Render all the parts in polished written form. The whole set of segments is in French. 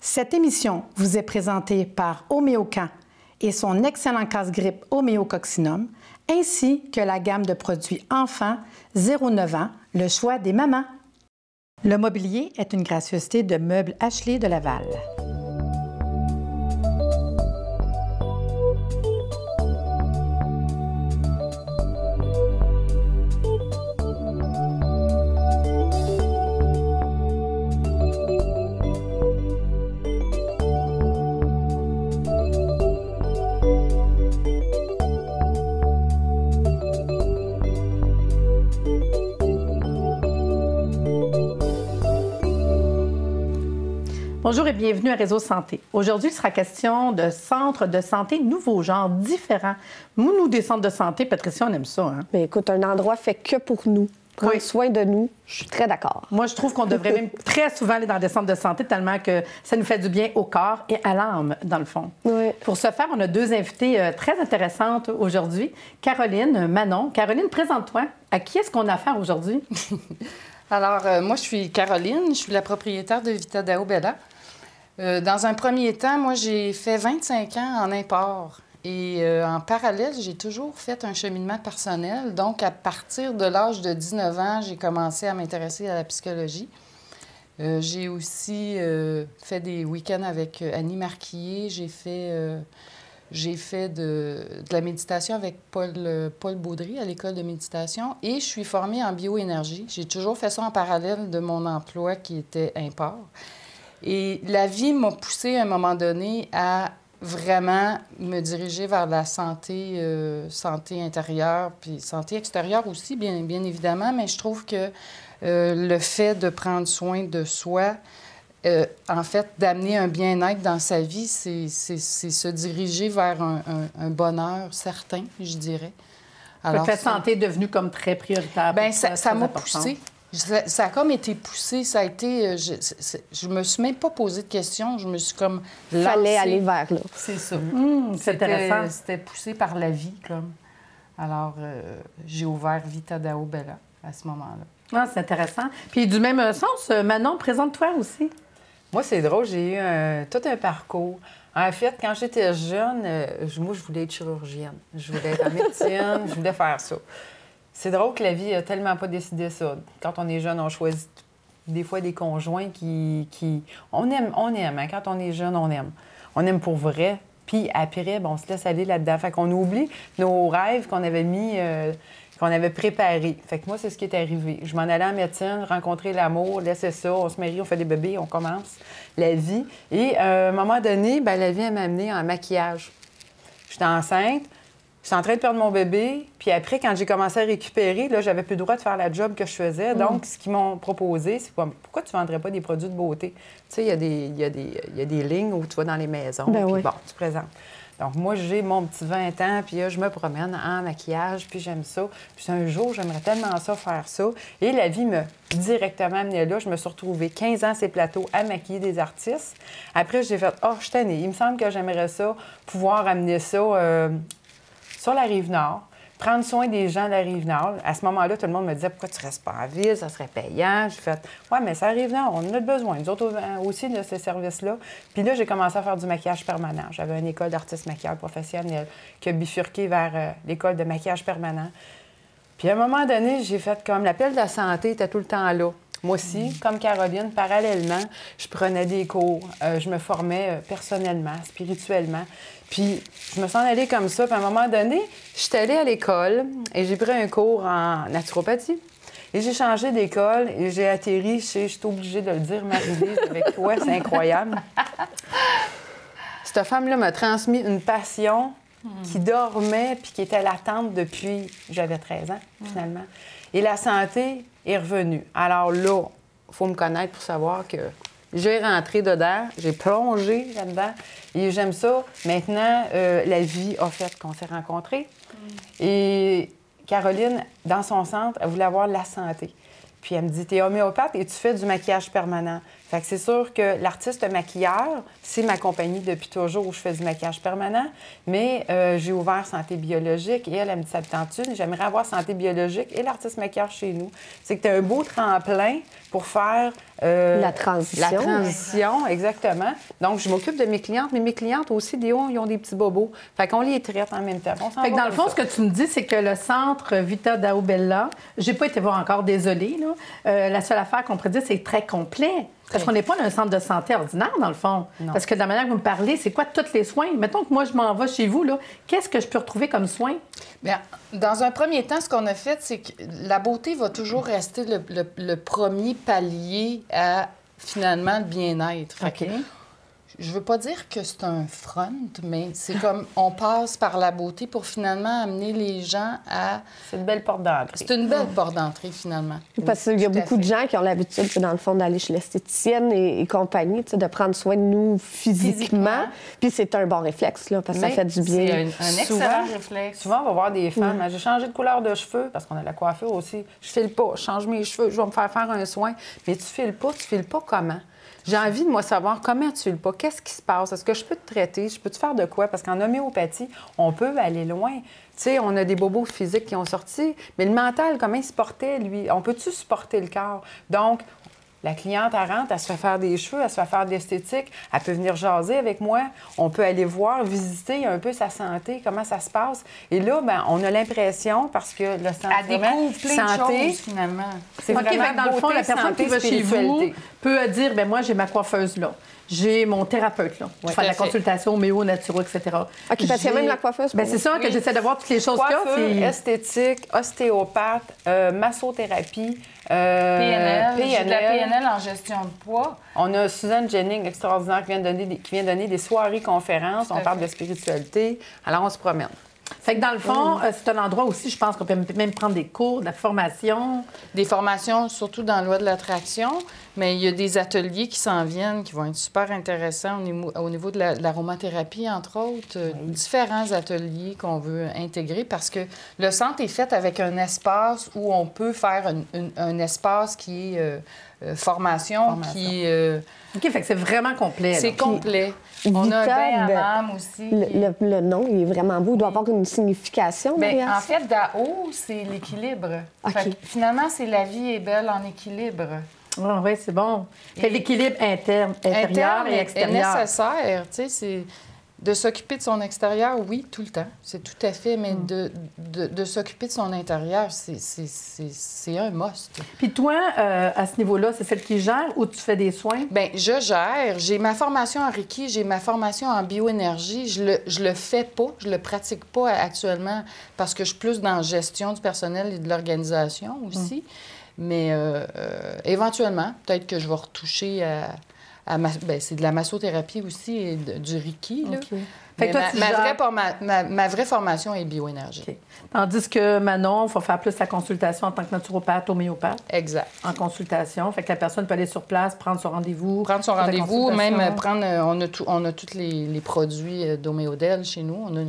Cette émission vous est présentée par Homéocan et son excellent casse-grippe Homéococcinum, ainsi que la gamme de produits enfants 0-9 ans, le choix des mamans. Le mobilier est une gracieuseté de Meubles Ashley de Laval. Bonjour et bienvenue à Réseau Santé. Aujourd'hui, il sera question de centres de santé nouveaux genres, différents. Nous, des centres de santé, Patricia, on aime ça. Hein? Bien, écoute, un endroit fait que pour nous. Prendre soin de nous, je suis très d'accord. Moi, je trouve qu'on devrait même très souvent aller dans des centres de santé tellement que ça nous fait du bien au corps et à l'âme, dans le fond. Oui. Pour ce faire, on a deux invitées très intéressantes aujourd'hui. Caroline, Manon. Caroline, présente-toi. À qui est-ce qu'on a affaire aujourd'hui? Alors, moi, je suis Caroline. Je suis la propriétaire de Vita Dao Bella. Dans un premier temps, moi, j'ai fait 25 ans en import. Et en parallèle, j'ai toujours fait un cheminement personnel. Donc, à partir de l'âge de 19 ans, j'ai commencé à m'intéresser à la psychologie. J'ai aussi fait des week-ends avec Annie Marquillier. J'ai fait de la méditation avec Paul Baudry à l'école de méditation. Et je suis formée en bioénergie. J'ai toujours fait ça en parallèle de mon emploi qui était import. Et la vie m'a poussée à un moment donné à vraiment me diriger vers la santé, santé intérieure, puis santé extérieure aussi, bien évidemment, mais je trouve que le fait de prendre soin de soi, en fait, d'amener un bien-être dans sa vie, c'est se diriger vers un bonheur certain, je dirais. Alors, la santé est devenue comme très prioritaire. Bien, ça m'a poussée. Ça a comme été poussé, ça a été... je me suis même pas posé de questions, je me suis comme lancée. Fallait aller vers là. C'est ça. C'est intéressant. C'était poussé par la vie, comme. Alors, j'ai ouvert Vita Dao Bella à ce moment-là. Ah, c'est intéressant. Puis du même sens, Manon, présente-toi aussi. Moi, c'est drôle, j'ai eu tout un parcours. En fait, quand j'étais jeune, moi, je voulais être chirurgienne. Je voulais être en médecine, je voulais faire ça. C'est drôle que la vie n'a tellement pas décidé ça. Quand on est jeune, on choisit des fois des conjoints qui... On aime. Hein? Quand on est jeune, on aime. On aime pour vrai. Puis après, on se laisse aller là-dedans. Fait qu'on oublie nos rêves qu'on avait mis, qu'on avait préparés. Fait que moi, c'est ce qui est arrivé. Je m'en allais en médecine, rencontrer l'amour, laisser ça, on se marie, on fait des bébés, on commence la vie. Et à un moment donné, la vie, elle m'a amenée en maquillage. J'étais enceinte. J'étais en train de perdre mon bébé, puis après, quand j'ai commencé à récupérer, là, j'avais plus le droit de faire la job que je faisais. Donc, ce qu'ils m'ont proposé, c'est pourquoi tu ne vendrais pas des produits de beauté? Tu sais, il y a des lignes où tu vas dans les maisons, puis oui. Bon, tu présentes. Donc, moi, j'ai mon petit 20 ans, puis là, je me promène en maquillage, puis j'aime ça. Puis un jour, j'aimerais tellement ça, faire ça. Et la vie m'a directement amenée là. Je me suis retrouvée 15 ans ces plateaux à maquiller des artistes. Après, j'ai fait « Oh, je suis tannée. Il me semble que j'aimerais ça, pouvoir amener ça... sur la Rive-Nord, prendre soin des gens de la Rive-Nord. À ce moment-là, tout le monde me disait « Pourquoi tu ne restes pas en ville? Ça serait payant. » J'ai fait « Ouais, mais c'est la Rive-Nord, on en a besoin. Nous autres aussi de ces services-là. » Puis là, j'ai commencé à faire du maquillage permanent. J'avais une école d'artiste maquilleur professionnel qui a bifurqué vers l'école de maquillage permanent. Puis à un moment donné, j'ai fait comme l'appel de la santé était tout le temps là. Moi aussi, comme Caroline, parallèlement, je prenais des cours, je me formais personnellement, spirituellement. Puis je me sens allée comme ça. Puis à un moment donné, je suis allée à l'école et j'ai pris un cours en naturopathie. Et j'ai changé d'école et j'ai atterri chez, je suis obligée de le dire, Marie-Lise, avec toi, c'est incroyable. Cette femme-là m'a transmis une passion qui dormait puis qui était latente depuis, j'avais 13 ans, finalement. Et la santé est revenue. Alors là, il faut me connaître pour savoir que j'ai rentré dedans, j'ai plongé là-dedans et j'aime ça. Maintenant, la vie a fait qu'on s'est rencontrés. Et Caroline, dans son centre, elle voulait avoir la santé. Puis elle me dit « T'es homéopathe et tu fais du maquillage permanent. » Fait que c'est sûr que l'artiste maquilleur, c'est ma compagnie depuis toujours où je fais du maquillage permanent, mais j'ai ouvert Santé biologique et elle me dit, ça te tente-tu? J'aimerais avoir Santé biologique et l'artiste maquilleur chez nous. C'est que tu as un beau tremplin pour faire... la transition. La transition, exactement. Donc, je m'occupe de mes clientes, mais mes clientes aussi, ils ont des petits bobos. Fait qu'on les traite en même temps. Fait que dans le fond, ce que tu me dis, c'est que le centre Vita Dao Bella, j'ai pas été voir encore, désolée, là. La seule affaire qu'on pourrait dire, c'est très complet. Parce qu'on n'est pas dans un centre de santé ordinaire, dans le fond. Non. Parce que de la manière que vous me parlez, c'est quoi tous les soins? Mettons que moi, je m'en vais chez vous, là. Qu'est-ce que je peux retrouver comme soins? Bien, dans un premier temps, ce qu'on a fait, c'est que la beauté va toujours rester le premier palier à, finalement, le bien-être. Fait que, je veux pas dire que c'est un front, mais c'est comme on passe par la beauté pour finalement amener les gens à... C'est une belle porte d'entrée. C'est une belle porte d'entrée, finalement. Parce qu'il y a beaucoup de gens qui ont l'habitude, dans le fond, d'aller chez l'esthéticienne et compagnie, de prendre soin de nous physiquement. Puis c'est un bon réflexe, là, parce que ça fait du bien. C'est un excellent réflexe. Souvent, on va voir des femmes, j'ai changé de couleur de cheveux, parce qu'on a la coiffure aussi. Je file pas, je change mes cheveux, je vais me faire un soin. Mais tu files pas comment? J'ai envie de moi savoir comment tu files pas, qu'est-ce qui se passe, est-ce que je peux te traiter, je peux te faire de quoi? Parce qu'en homéopathie, on peut aller loin. Tu sais, on a des bobos physiques qui ont sorti, mais le mental, comment il se portait, lui? On peut-tu supporter le corps? Donc, la cliente, elle rentre, elle se fait faire des cheveux, elle se fait faire de l'esthétique, elle peut venir jaser avec moi, on peut aller voir, visiter un peu sa santé, comment ça se passe. Et là, bien, on a l'impression, parce que le centre Elle découvre plein de choses, finalement. C'est vraiment dans le fond, la personne qui va chez vous peut dire, bien moi, j'ai ma coiffeuse là. J'ai mon thérapeute, là, pour faire de la consultation homéo, naturo, etc. OK, parce qu'il y a même la coiffeuse. Bien, c'est ça que j'essaie de voir toutes les choses qu'il y a. Esthétique, ostéopathe, massothérapie, PNL. J'ai de la PNL en gestion de poids. On a Suzanne Jennings, extraordinaire, qui vient donner des soirées-conférences. On parle de spiritualité. Alors, on se promène. Fait que dans le fond, c'est un endroit aussi, je pense qu'on peut même prendre des cours, de la formation. Des formations, surtout dans la loi de l'attraction, mais il y a des ateliers qui s'en viennent, qui vont être super intéressants au niveau de l'aromathérapie, entre autres. Différents ateliers qu'on veut intégrer parce que le centre est fait avec un espace où on peut faire un espace qui est formation, qui est... OK, fait que c'est vraiment complet. C'est complet. On a un bain à âme aussi. Le nom, il est vraiment beau. Il doit avoir une signification derrière en fait, Dao, c'est l'équilibre. OK. Finalement, c'est la vie est belle en équilibre. Oh, oui, c'est bon. Fait l'équilibre intérieur et extérieur. Est nécessaire. Tu sais, c'est de s'occuper de son extérieur, oui, tout le temps. C'est tout à fait, mais de s'occuper de son intérieur, c'est un must. Puis toi, à ce niveau-là, c'est celle qui gère ou tu fais des soins? Bien, je gère. J'ai ma formation en Reiki, j'ai ma formation en bioénergie. Je le fais pas, je le pratique pas actuellement parce que je suis plus dans la gestion du personnel et de l'organisation aussi. Mais éventuellement, peut-être que je vais retoucher c'est de la massothérapie aussi et du Reiki. Là. Okay. Fait que toi, ma vraie formation est bioénergie. Okay. Tandis que Manon, il faut faire plus la consultation en tant que naturopathe, homéopathe. Exact. En consultation. Fait que la personne peut aller sur place, prendre son rendez-vous. Prendre son rendez-vous, même prendre... On a tous les produits d'Homéodel chez nous. On a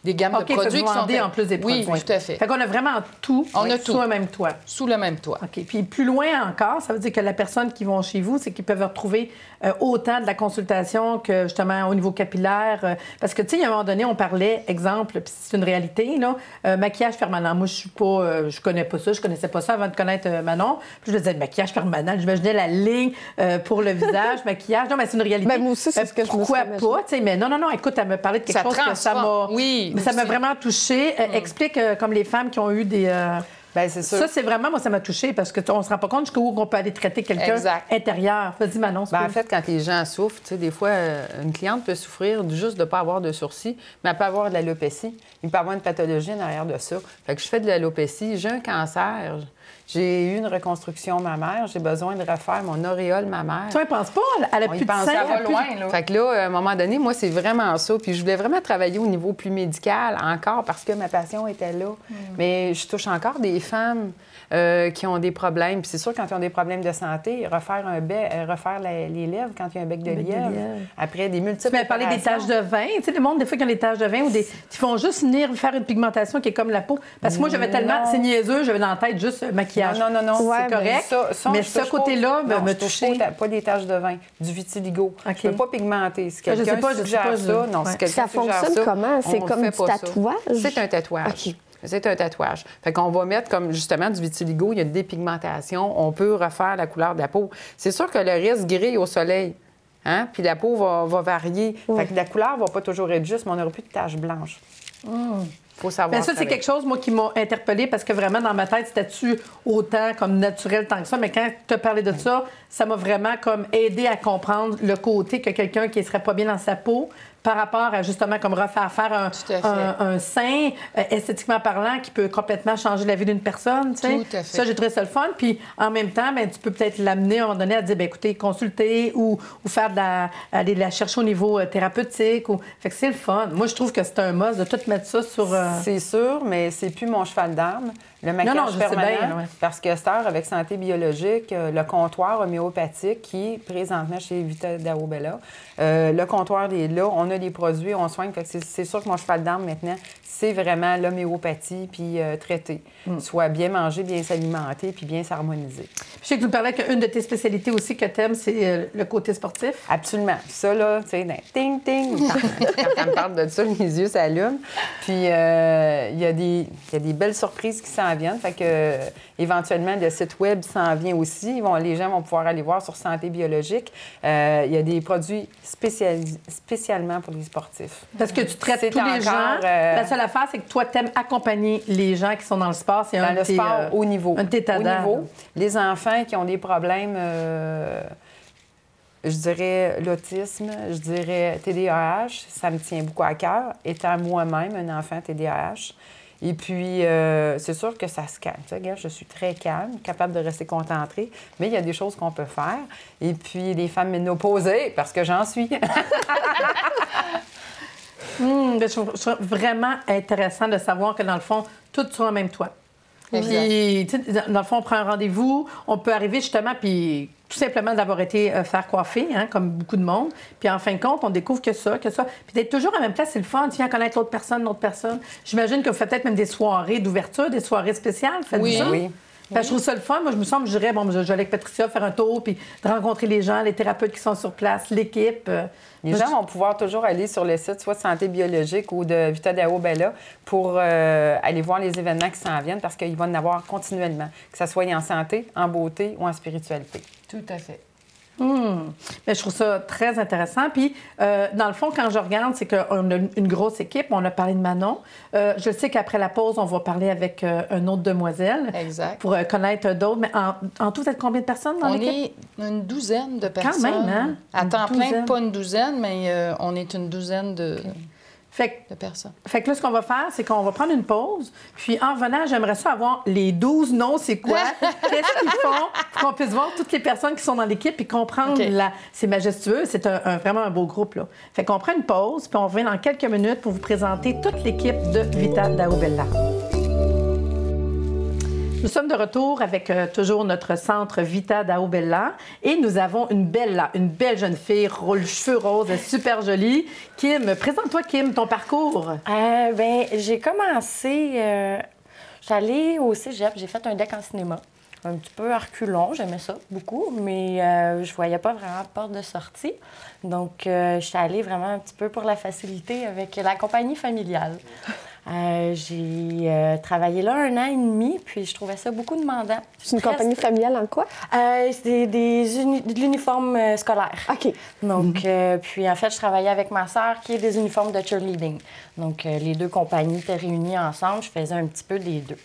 des gammes de produits qui sont... en plus des produits. Oui, tout à fait. Fait qu'on a vraiment tout, sous un même toit. Sous le même toit. OK. Puis plus loin encore, ça veut dire que la personne qui vont chez vous, c'est qu'ils peuvent retrouver autant de la consultation que, justement, au niveau capillaire. Parce que, tu sais, il y a un moment donné, on parlait, exemple, puis c'est une réalité, là, maquillage permanent. Moi, je connais pas ça, je connaissais pas ça avant de connaître Manon. Puis je disais, maquillage permanent, j'imaginais la ligne pour le visage, maquillage. Non, mais c'est une réalité. Ben, moi aussi, c'est ce que je me suis Pourquoi pas? Tu sais, mais non, écoute, elle me parlait de quelque chose que ça m'a... Oui, ça m'a vraiment touchée. Explique, comme les femmes qui ont eu des... Bien, c'est sûr. Ça, c'est vraiment, moi, ça m'a touchée parce qu'on ne se rend pas compte jusqu'où on peut aller traiter quelqu'un intérieur. Vas-y, Manon. En fait, quand les gens souffrent, tu sais, des fois, une cliente peut souffrir juste de ne pas avoir de sourcils, mais elle peut avoir de l'alopécie. Il peut avoir une pathologie en arrière de ça. Fait que je fais de l'alopécie. J'ai un cancer. J'ai eu une reconstruction mammaire. J'ai besoin de refaire mon auréole mammaire. Tu ne penses pas? Elle a plus de sein. Ça va loin, là. Fait que là, à un moment donné, moi, c'est vraiment ça. Puis je voulais vraiment travailler au niveau plus médical encore parce que ma passion était là. Mais je touche encore des femmes qui ont des problèmes. Puis c'est sûr, quand ils ont des problèmes de santé, refaire les lèvres quand il y a un bec de lièvre. Après, des multiples Tu m'as parlé des taches de vin. Tu sais, le monde, des fois, qui ont des taches de vin ou qui font juste venir faire une pigmentation qui est comme la peau. Parce que moi, j'avais tellement... C'est niaiseux, j'avais dans la tête juste maquillage. Non. C'est correct. Mais ce côté-là me touchait. Pas des taches de vin, du vitiligo. Okay. Je ne peux pas pigmenter. Si quelqu'un suggère ça, non, si quelqu'un ça fonctionne comment? C'est comme du tatouage? C'est un tatouage. Okay. C'est un tatouage. Fait qu'on va mettre comme justement du vitiligo, il y a une dépigmentation, on peut refaire la couleur de la peau. C'est sûr que le risque grille au soleil, hein? Puis la peau va varier. Fait que la couleur va pas toujours être juste, mais on n'aura plus de taches blanches. Faut savoir. Bien, ça, c'est quelque chose, moi, qui m'a interpellée parce que vraiment, dans ma tête, c'était-tu autant comme naturel tant que ça. Mais quand tu as parlé de ça, ça m'a vraiment comme aidé à comprendre le côté que quelqu'un qui serait pas bien dans sa peau par rapport à justement comme faire un sein esthétiquement parlant qui peut complètement changer la vie d'une personne. Tout à fait. Ça, j'ai trouvé ça le fun. Puis en même temps, bien, tu peux peut-être l'amener à un moment donné à dire, bien, écoutez, consulter ou faire aller la chercher au niveau thérapeutique. Fait que c'est le fun. Moi, je trouve que c'est un must de tout mettre ça sur... C'est sûr, mais c'est plus mon cheval d'armes. Le maquillage permanent, parce que cette heure, avec Santé biologique, le comptoir homéopathique qui est présentement chez Vita d'Ao Bella, le comptoir est là, on a des produits, on soigne. Fait que c'est sûr que mon cheval d'armes maintenant, c'est vraiment l'homéopathie puis traiter. Soit bien manger, bien s'alimenter puis bien s'harmoniser. Je sais que tu me parlais qu'une de tes spécialités aussi que tu aimes, c'est le côté sportif. Absolument. Ça, là, tu sais, ting, ting, quand on me parle de ça, mes yeux s'allument. Puis, il y a des belles surprises qui s'en viennent. Fait que, éventuellement, le site Web s'en vient aussi. Les gens vont pouvoir aller voir sur Santé biologique. Il y a des produits spécialement pour les sportifs. Parce que tu traites tous les gens. La seule affaire, c'est que toi, tu aimes accompagner les gens qui sont dans le sport. C'est dans le sport haut niveau. Un de tes talents. Haut niveau. Les enfants qui ont des problèmes, je dirais l'autisme, je dirais TDAH, ça me tient beaucoup à cœur, étant moi-même un enfant TDAH. Et puis, c'est sûr que ça se calme. Tu sais, regarde, je suis très calme, capable de rester concentrée, mais il y a des choses qu'on peut faire. Et puis, les femmes ménopausées, parce que j'en suis. Je trouve vraiment intéressant de savoir que, dans le fond, tout sur le même toit. Puis, dans le fond, on prend un rendez-vous, on peut arriver justement, puis tout simplement d'avoir été faire coiffer, hein, comme beaucoup de monde. Puis en fin de compte, on découvre que ça. Puis d'être toujours à la même place, c'est le fun. Tu viens connaître l'autre personne. J'imagine que vous faites peut-être même des soirées d'ouverture, des soirées spéciales. Oui. Ça? Oui. Je trouve ça le fun. Moi, je me sens, je dirais, bon, je vais aller avec Patricia faire un tour, puis de rencontrer les gens, les thérapeutes qui sont sur place, l'équipe. Les gens vont pouvoir toujours aller sur le site, soit de Santé biologique ou de Vita d'Ao Bella, pour aller voir les événements qui s'en viennent, parce qu'ils vont en avoir continuellement, que ce soit en santé, en beauté ou en spiritualité. Tout à fait. Mais je trouve ça très intéressant. Puis, dans le fond, quand je regarde, c'est qu'on a une grosse équipe. On a parlé de Manon. Je sais qu'après la pause, on va parler avec une autre demoiselle. Exact. Pour connaître d'autres. Mais en tout, vous êtes combien de personnes dans l'équipe? On est une douzaine de personnes. Quand même, hein? À temps plein, pas une douzaine, mais on est une douzaine de personnes. Fait que là, ce qu'on va faire, c'est qu'on va prendre une pause. Puis en revenant, j'aimerais ça avoir les 12 noms, c'est quoi? Qu'est-ce qu'ils font? Pour qu'on puisse voir toutes les personnes qui sont dans l'équipe et comprendre c'est majestueux. C'est vraiment un beau groupe, là. Fait qu'on prend une pause, puis on revient dans quelques minutes pour vous présenter toute l'équipe de Vita d'Ao Bella. Nous sommes de retour avec toujours notre centre Vita d'Ao Bella et nous avons une belle jeune fille, cheveux roses, super jolie. Kim, présente-toi, Kim, ton parcours. J'ai commencé, j'allais au cégep, j'ai fait un deck en cinéma. Un petit peu à reculons, j'aimais ça beaucoup, mais je voyais pas vraiment porte de sortie. Donc, je suis allée vraiment un petit peu pour la facilité avec la compagnie familiale. J'ai travaillé là 1 an et demi, puis je trouvais ça beaucoup demandant. C'est une compagnie familiale en quoi? C'est de l'uniforme scolaire. OK. Donc, puis en fait, je travaillais avec ma sœur qui est des uniformes de cheerleading. Donc, les deux compagnies étaient réunies ensemble. Je faisais un petit peu des deux.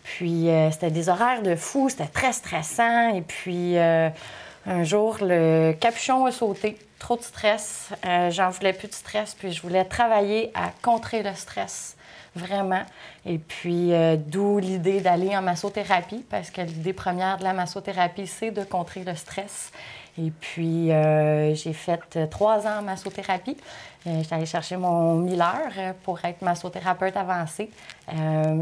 Puis, c'était des horaires de fou, c'était très stressant. Et puis, un jour, le capuchon a sauté. Trop de stress. J'en voulais plus de stress, puis je voulais travailler à contrer le stress. Vraiment. Et puis, d'où l'idée d'aller en massothérapie, parce que l'idée première de la massothérapie, c'est de contrer le stress. Et puis, j'ai fait 3 ans en massothérapie. J'étais allée chercher mon Miller pour être massothérapeute avancée.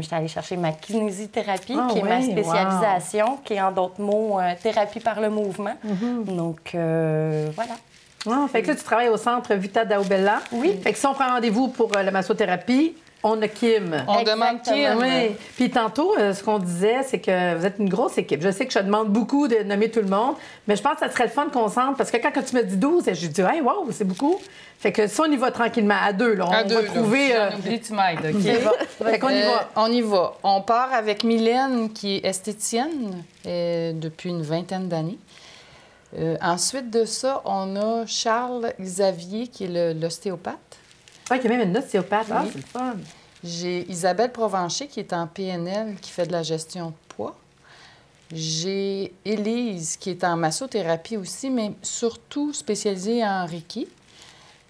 J'étais allée chercher ma kinésithérapie, qui est ma spécialisation, qui est en d'autres mots thérapie par le mouvement. Donc, voilà. Ah, fait que là, tu travailles au centre Vita d'Aubella. Oui. Fait que si on prend rendez-vous pour la massothérapie, on a Kim. On demande Kim. Oui. Puis tantôt, ce qu'on disait, c'est que vous êtes une grosse équipe. Je sais que je te demande beaucoup de nommer tout le monde, mais je pense que ça serait le fun qu'on sente, parce que quand tu me dis 12, je dis, hey, wow, c'est beaucoup. Fait que si on y va tranquillement, à 2, là, on va trouver... J'en oublie, tu m'aides, OK? Fait qu'on y va. On y va. On part avec Mylène, qui est esthéticienne depuis une vingtaine d'années. Ensuite de ça, on a Charles Xavier, qui est l'ostéopathe. Ah, il y a même une ostéopathe. Ah, c'est le fun. J'ai Isabelle Provencher, qui est en PNL, qui fait de la gestion de poids. J'ai Élise, qui est en massothérapie aussi, mais surtout spécialisée en Reiki.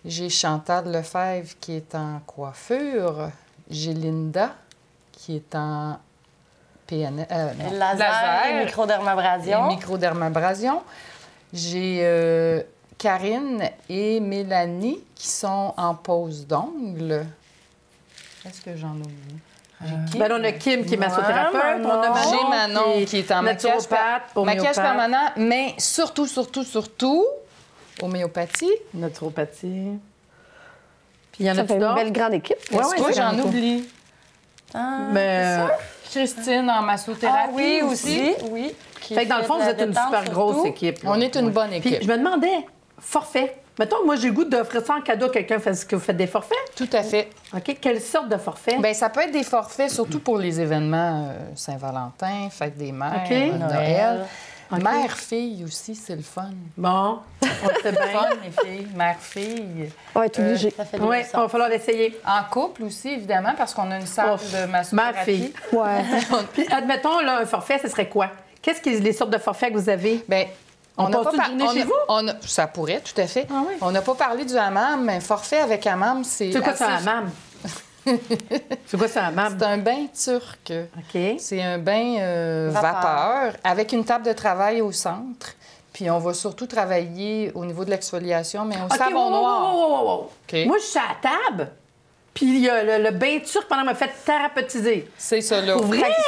J'ai Chantal Lefebvre, qui est en coiffure. J'ai Linda, qui est en PNL... laser et microdermabrasion. Microdermabrasion. J'ai Karine et Mélanie qui sont en pose d'ongles. Est-ce que j'en oublie? Ben, on a Kim qui est massothérapeute. On a J'ai Manon qui est en maquillage permanent, mais surtout, homéopathie. Naturopathie. Puis il y en a Ça fait une belle grande équipe. Est-ce que j'en oublie? Mais... Christine en massothérapie oui, aussi. Oui. Fait que dans le fond, vous êtes une super grosse équipe. Là. On est une bonne équipe. Puis je me demandais, forfait. Mettons, moi, j'ai le goût d'offrir ça en cadeau à quelqu'un que vous faites des forfaits. Tout à fait. OK. Quelle sorte de forfait? Bien, ça peut être des forfaits, surtout pour les événements Saint-Valentin, Fête des Mères, Noël. Okay. Mère-fille aussi, c'est le fun. Bon, on le fait bien. Fun, les filles. Mère-fille. On va être obligé. Oui, il va falloir l'essayer. En couple aussi, évidemment, parce qu'on a une salle de massothérapie. Mère-fille. Ouais. Puis admettons, là, un forfait, ce serait quoi? Qu'est-ce que les sortes de forfaits que vous avez? Bien, on passe une journée chez vous? Ça pourrait, tout à fait. Ah oui. On n'a pas parlé du hammam, mais forfait avec hammam, c'est... C'est quoi ça, un hammam? C'est quoi ça, un hammam? C'est un bain turc. OK. C'est un bain vapeur avec une table de travail au centre. Puis on va surtout travailler au niveau de l'exfoliation, mais au savon noir. OK. Moi, je suis à la table, puis il y a le bain turc pendant m'a fait thérapeutiser. C'est ça, là.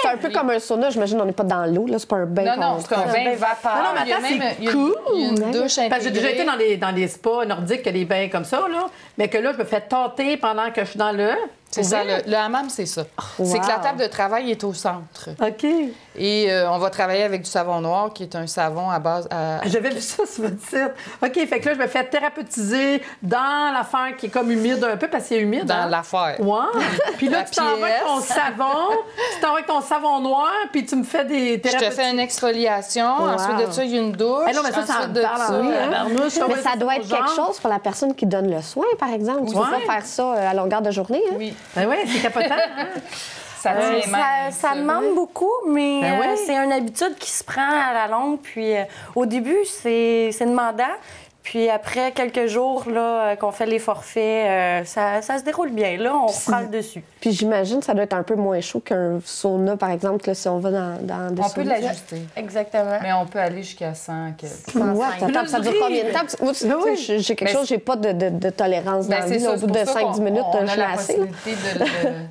C'est un peu comme un sauna. J'imagine qu'on n'est pas dans l'eau. Là, c'est pas un bain. Non, c'est un bain vapeur. Non, mais attends, c'est cool. Il y a une douche intégrée. Parce que j'ai déjà été dans des spas nordiques, des bains comme ça, là, mais que là, je me fais tâter pendant que je suis dans le... C'est ça, le hammam, c'est ça. Wow. C'est que la table de travail est au centre. OK. Et on va travailler avec du savon noir, qui est un savon à base... J'avais vu ça sur votre site. OK, fait que là, je me fais thérapeutiser dans l'affaire qui est comme humide un peu, parce que c'est humide. Dans l'affaire. Ouais. Puis là, La tu t'en vas avec ton pièce. savon, noir, puis tu me fais des Je thérapeutes. te fais une exfoliation. Wow. Ensuite de ça, il y a une douche. Eh non, mais ça Ensuite me de parle ça, en oui, Mais ça doit être quelque chose pour la personne qui donne le soin, par exemple. Tu peux Ouais. pas faire ça à longueur de journée. Hein? Oui. Ben oui, c'est capotant. Hein? Ça tient même, Ça demande beaucoup, mais Ben oui. c'est une habitude qui se prend à la longue. Puis au début, c'est demandant. Puis après quelques jours là, qu'on fait les forfaits, ça se déroule bien. Là, on prend le dessus. Puis j'imagine que ça doit être un peu moins chaud qu'un sauna, par exemple, là, si on va dans des On peut saunas. l'ajuster. Exactement. Mais on peut aller jusqu'à 100 quelques. Ouais, attends, ça dure combien de temps? Moi, tu sais, oui. j'ai quelque chose, j'ai pas de tolérance dans la vie. Au bout de 5-10 minutes, on je a suis la assez. possibilité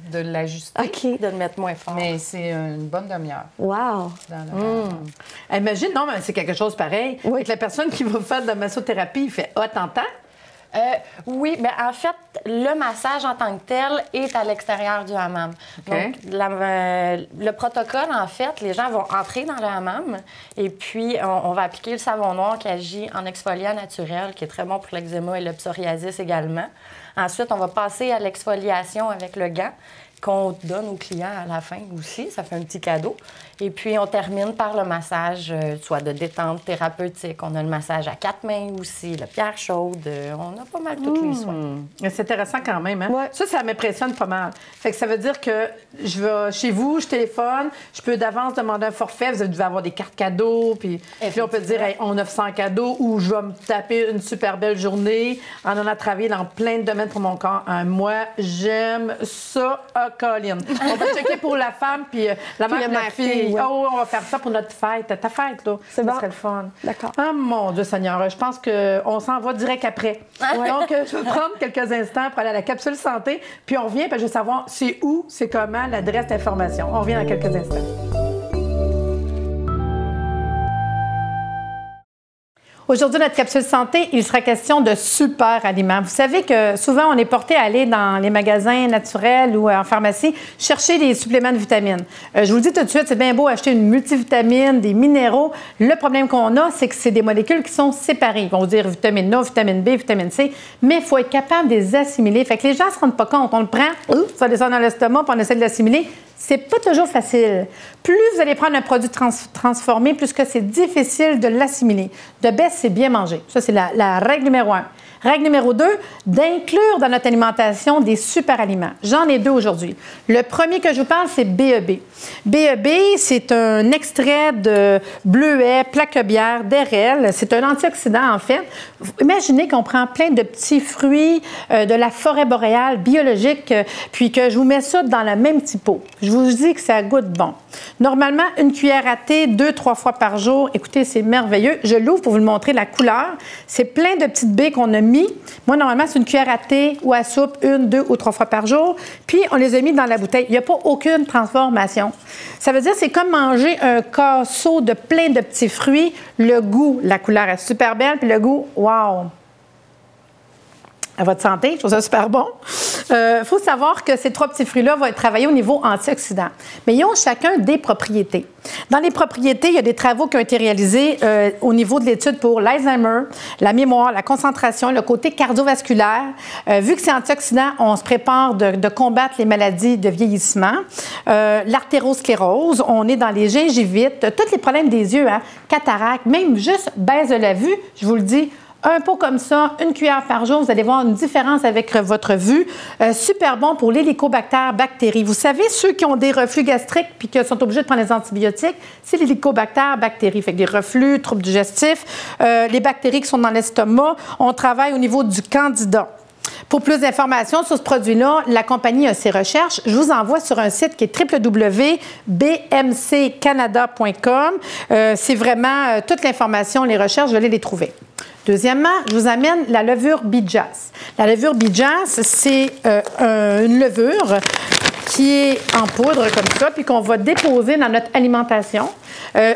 de l'ajuster. OK. De le mettre moins fort. Mais c'est une bonne demi-heure. Wow. Dans la... Imagine, non, mais c'est quelque chose pareil. Oui. Avec la personne qui va faire de la massothérapie, il fait « Ah, t'entends? » Oui, bien en fait, le massage en tant que tel est à l'extérieur du hammam. Donc, le protocole, en fait, les gens vont entrer dans le hammam et puis on va appliquer le savon noir qui agit en exfoliant naturel, qui est très bon pour l'eczéma et le psoriasis également. Ensuite, on va passer à l'exfoliation avec le gant qu'on donne aux clients à la fin aussi. Ça fait un petit cadeau. Et puis, on termine par le massage, soit de détente thérapeutique. On a le massage à 4 mains aussi, la pierre chaude. On a pas mal tous les soins. C'est intéressant quand même. Hein? Ouais. Ça m'impressionne pas mal. Fait que ça veut dire que je vais chez vous, je téléphone, je peux d'avance demander un forfait, vous devez avoir des cartes cadeaux, puis on peut dire hey, on offre 100 cadeaux ou je vais me taper une super belle journée en allant travailler dans plein de domaines pour mon corps. Moi, j'aime ça. Colin. On va checker pour la femme, puis la mère et la fille. Ouais. Oh, on va faire ça pour notre fête. Ta fête, là. C'est bon. Ça serait le fun. D'accord. Ah, mon Dieu Seigneur, je pense qu'on s'en va direct après. Donc, je vais prendre quelques instants pour aller à la capsule santé, puis on revient, puis je veux savoir c'est où, c'est comment, l'adresse d'information. On revient dans quelques instants. Aujourd'hui, notre capsule santé, il sera question de super aliments. Vous savez que souvent, on est porté à aller dans les magasins naturels ou en pharmacie chercher des suppléments de vitamines. Je vous le dis tout de suite, c'est bien beau acheter une multivitamine, des minéraux. Le problème qu'on a, c'est que c'est des molécules qui sont séparées. Ils vont dire vitamine A, vitamine B, vitamine C, mais il faut être capable de les assimiler. Fait que les gens ne se rendent pas compte. On le prend, ça descend dans l'estomac, puis on essaie de l'assimiler. C'est pas toujours facile. Plus vous allez prendre un produit transformé, plus que c'est difficile de l'assimiler. De baisse, c'est bien manger. Ça, c'est la règle numéro 1. Règle numéro 2, d'inclure dans notre alimentation des super aliments. J'en ai 2 aujourd'hui. Le premier que je vous parle, c'est BEB. BEB, c'est un extrait de bleuet, plaquebière, d'érel. C'est un antioxydant, en fait. Imaginez qu'on prend plein de petits fruits de la forêt boréale biologique, puis que je vous mets ça dans le même petit pot. Je vous dis que ça goûte bon. Normalement, une cuillère à thé 2-3 fois par jour. Écoutez, c'est merveilleux. Je l'ouvre pour vous le montrer, la couleur. C'est plein de petites baies qu'on a mis. Moi, normalement, c'est une cuillère à thé ou à soupe 1, 2 ou 3 fois par jour. Puis, on les a mis dans la bouteille. Il n'y a pas aucune transformation. Ça veut dire que c'est comme manger un casseau de plein de petits fruits. Le goût, la couleur est super belle. Puis le goût, wow! À votre santé, je trouve ça super bon. Il faut savoir que ces 3 petits fruits-là vont être travaillés au niveau antioxydant. Mais ils ont chacun des propriétés. Dans les propriétés, il y a des travaux qui ont été réalisés au niveau de l'étude pour l'Alzheimer, la mémoire, la concentration, le côté cardiovasculaire. Vu que c'est antioxydant, on se prépare de combattre les maladies de vieillissement. L'artérosclérose, on est dans les gingivites, tous les problèmes des yeux, hein, cataracte, même juste baisse de la vue, je vous le dis. Un pot comme ça, une cuillère par jour, vous allez voir une différence avec votre vue. Super bon pour l'hélicobactère bactéries. Vous savez, ceux qui ont des reflux gastriques puis qui sont obligés de prendre les antibiotiques, c'est l'hélicobactère bactéries. Fait que des reflux, troubles digestifs, les bactéries qui sont dans l'estomac. On travaille au niveau du candida. Pour plus d'informations sur ce produit-là, la compagnie a ses recherches. Je vous envoie sur un site qui est www.bmccanada.com. C'est vraiment toute l'information, les recherches, vous allez les trouver. Deuxièmement, je vous amène la levure Bijas. La levure Bijas, c'est une levure qui est en poudre comme ça, puis qu'on va déposer dans notre alimentation.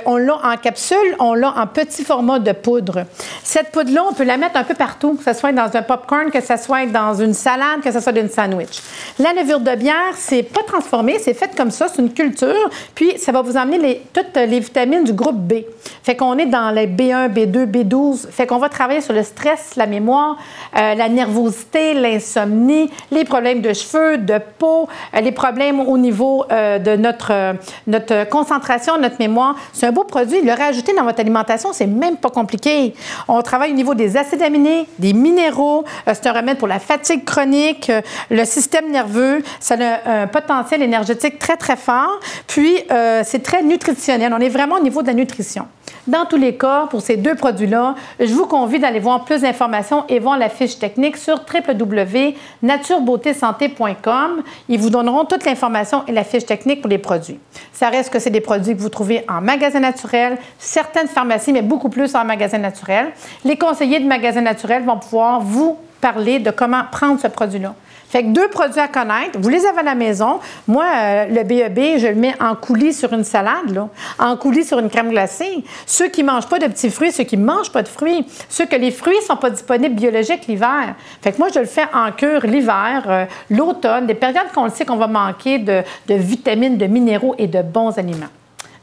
On l'a en capsule, on l'a en petit format de poudre. Cette poudre-là, on peut la mettre un peu partout, que ce soit dans un popcorn, que ce soit dans une salade, que ce soit dans une sandwich. La levure de bière, c'est pas transformé, c'est fait comme ça, c'est une culture, puis ça va vous emmener toutes les vitamines du groupe B. Fait qu'on est dans les B1, B2, B12. Fait qu'on va travailler sur le stress, la mémoire, la nervosité, l'insomnie, les problèmes de cheveux, de peau, les problèmes au niveau de notre concentration, notre mémoire. C'est un beau produit. Le rajouter dans votre alimentation, c'est même pas compliqué. On travaille au niveau des acides aminés, des minéraux. C'est un remède pour la fatigue chronique, le système nerveux. Ça a un potentiel énergétique très, très fort. Puis, c'est très nutritionnel. On est vraiment au niveau de la nutrition. Dans tous les cas, pour ces 2 produits-là, je vous convie d'aller voir plus d'informations et voir la fiche technique sur www.naturebeautésanté.com. Ils vous donneront toute l'information et la fiche technique pour les produits. Ça reste que c'est des produits que vous trouvez en magasin naturel, certaines pharmacies, mais beaucoup plus en magasin naturel. Les conseillers de magasins naturels vont pouvoir vous parler de comment prendre ce produit-là. Fait que 2 produits à connaître, vous les avez à la maison. Moi, le BEB, je le mets en coulis sur une salade, là, en coulis sur une crème glacée. Ceux qui ne mangent pas de petits fruits, ceux qui ne mangent pas de fruits, ceux que les fruits ne sont pas disponibles biologiques l'hiver. Fait que moi, je le fais en cure l'hiver, l'automne, des périodes qu'on le sait qu'on va manquer de vitamines, de minéraux et de bons aliments.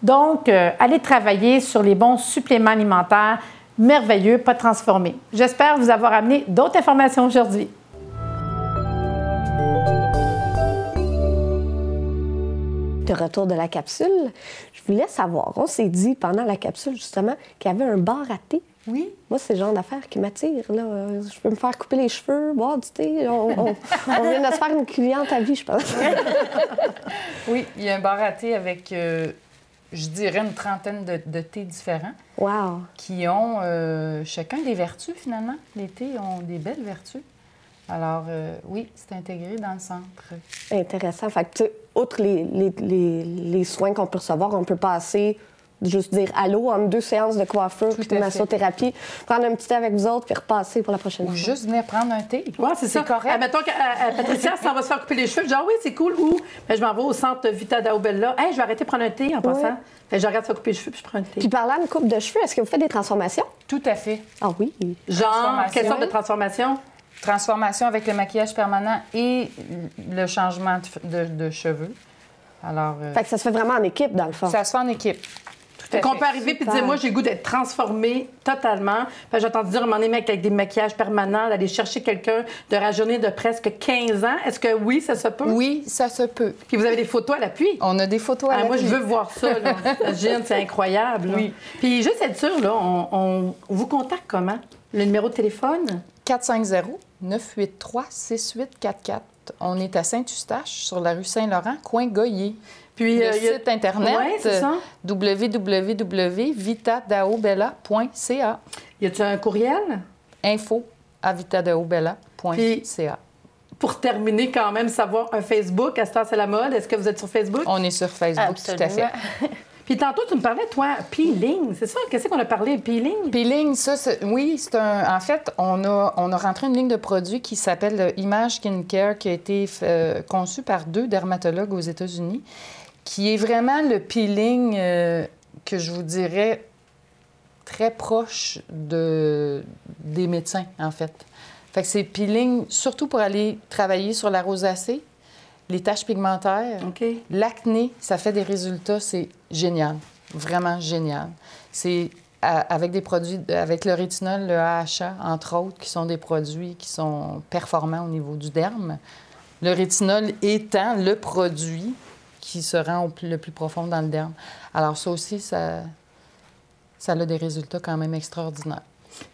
Donc, allez travailler sur les bons suppléments alimentaires merveilleux, pas transformés. J'espère vous avoir amené d'autres informations aujourd'hui. De retour de la capsule, je voulais savoir, on s'est dit pendant la capsule justement qu'il y avait un bar à thé. Oui. Moi, c'est le genre d'affaire qui m'attire. Là. Je peux me faire couper les cheveux, boire du thé. On vient de se faire une cliente à vie, je pense. Oui, il y a un bar à thé avec, je dirais, une trentaine de thés différents. Wow! Qui ont chacun des vertus, finalement. Les thés ont des belles vertus. Alors, oui, c'est intégré dans le centre. Intéressant. Fait que, tu sais, outre les soins qu'on peut recevoir, on peut passer, juste dire allô entre 2 séances de coiffure puis de massothérapie, prendre un petit thé avec vous autres puis repasser pour la prochaine fois. Ou juste venir prendre un thé. Oui, c'est ça. correct. Mettons que Patricia, ça va se faire couper les cheveux. Genre, oui, c'est cool. Ou ben, je m'en vais au centre Vita d'Aubella. Hey, je vais arrêter de prendre un thé en passant. Fait que je regarde ça couper les cheveux puis je prends un thé. Puis parlant de coupe de cheveux, est-ce que vous faites des transformations? Tout à fait. Ah oui. Genre, quelle sorte de transformation? Transformation avec le maquillage permanent et le changement de cheveux. Alors, Fait que ça se fait vraiment en équipe, dans le fond. ça se fait en équipe. Fait qu'on peut arriver et dire, moi, j'ai le goût d'être transformée totalement. Fait que j'ai entendu dire à un moment donné, avec des maquillages permanents, d'aller chercher quelqu'un de rajeunir de presque 15 ans. Est-ce que oui, ça se peut? Oui, ça se peut. Puis vous avez des photos à l'appui? On a des photos à Moi, l'appui. je veux voir ça, là. Imagine, c'est incroyable. Là. Oui. Puis juste être sûr, là, on vous contacte comment? Le numéro de téléphone? 450-983-6844. On est à Saint-Eustache, sur la rue Saint-Laurent, coin Goyer. Puis le site Internet, ouais, c'est ça. www.vitadaobella.ca. Y a-tu un courriel? info@vitadaobella.ca. Pour terminer, quand même, savoir un Facebook, à ce temps, c'est la mode. Est-ce que vous êtes sur Facebook? On est sur Facebook, tout à fait. Puis tantôt, tu me parlais, toi, peeling, c'est ça? Qu'est-ce qu'on a parlé, peeling? Peeling, ça, oui, c'est un... En fait, on a rentré une ligne de produits qui s'appelle Image Skin Care, qui a été conçue par 2 dermatologues aux États-Unis, qui est vraiment le peeling que je vous dirais très proche des médecins, en fait. Fait que c'est peeling surtout pour aller travailler sur la rosacée, les taches pigmentaires, l'acné, ça fait des résultats, c'est génial, vraiment génial. C'est avec des produits, avec le rétinol, le AHA, entre autres, qui sont des produits qui sont performants au niveau du derme. Le rétinol étant le produit qui se rend le plus profond dans le derme. Alors ça aussi, ça a des résultats quand même extraordinaires.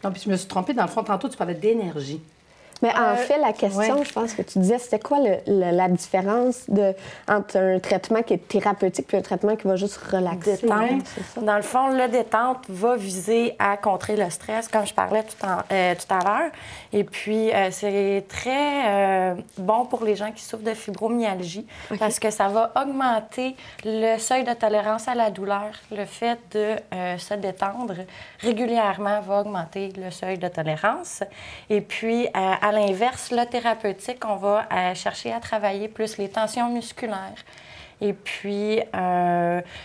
Non, puis je me suis trompée. Dans le fond, tantôt, tu parlais d'énergie. Mais en fait, la question, je pense que tu disais, c'était quoi la différence entre un traitement qui est thérapeutique et un traitement qui va juste relaxer? Détente. Dans le fond, le détente va viser à contrer le stress, comme je parlais tout à l'heure. Et puis, c'est très bon pour les gens qui souffrent de fibromyalgie parce que ça va augmenter le seuil de tolérance à la douleur. Le fait de se détendre régulièrement va augmenter le seuil de tolérance. Et puis, à l'inverse, le thérapeutique, on va chercher à travailler plus les tensions musculaires. Et puis,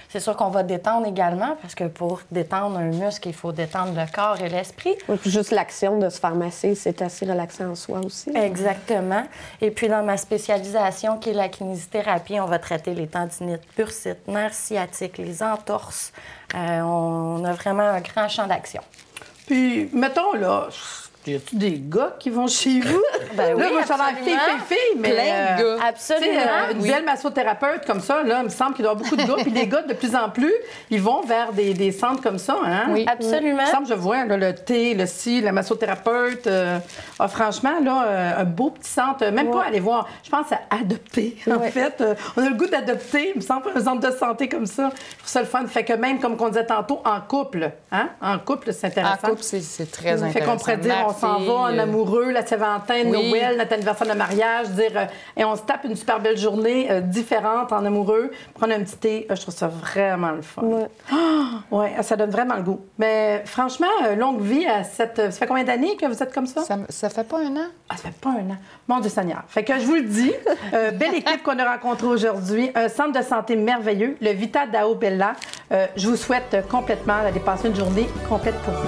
c'est sûr qu'on va détendre également, parce que pour détendre un muscle, il faut détendre le corps et l'esprit. Oui, puis juste l'action de se faire masser, c'est assez relaxant en soi aussi. Exactement. Et puis, dans ma spécialisation, qui est la kinésithérapie, on va traiter les tendinites, bursites, nerfs sciatiques, les entorses. On a vraiment un grand champ d'action. Puis, mettons, là... Y a-tu des gars qui vont chez vous? Ben là, oui, moi, j'en ai fille, mais... Plein de gars. Absolument. Une belle massothérapeute comme ça, là, il me semble qu'il doit y avoir beaucoup de gars. Puis les gars, de plus en plus, ils vont vers des centres comme ça, hein? Oui, absolument. Il me semble, je vois, là, le thé, le ci, la massothérapeute. Franchement, là, un beau petit centre. Même pas aller voir. Je pense à adopter, en fait. On a le goût d'adopter, il me semble, un centre de santé comme ça. Je trouve ça le fun. Fait que même, comme on disait tantôt, en couple, hein? En couple, c'est intéressant. En couple, c'est très intéressant. Fait qu'on pourrait dire, on s'en va en amoureux, la Saint-Valentin, Noël, notre anniversaire de mariage, dire et on se tape une super belle journée différente en amoureux, prendre un petit thé, je trouve ça vraiment le fun. Oui, ça donne vraiment le goût. Mais franchement, longue vie à cette... Ça fait combien d'années que vous êtes comme ça? Ça fait pas un an. Ah, ça fait pas un an. Mon Dieu Seigneur. Fait que je vous le dis, belle équipe qu'on a rencontrée aujourd'hui, un centre de santé merveilleux, le Vita d'Aubella. Je vous souhaite complètement d'aller passer une journée complète pour vous.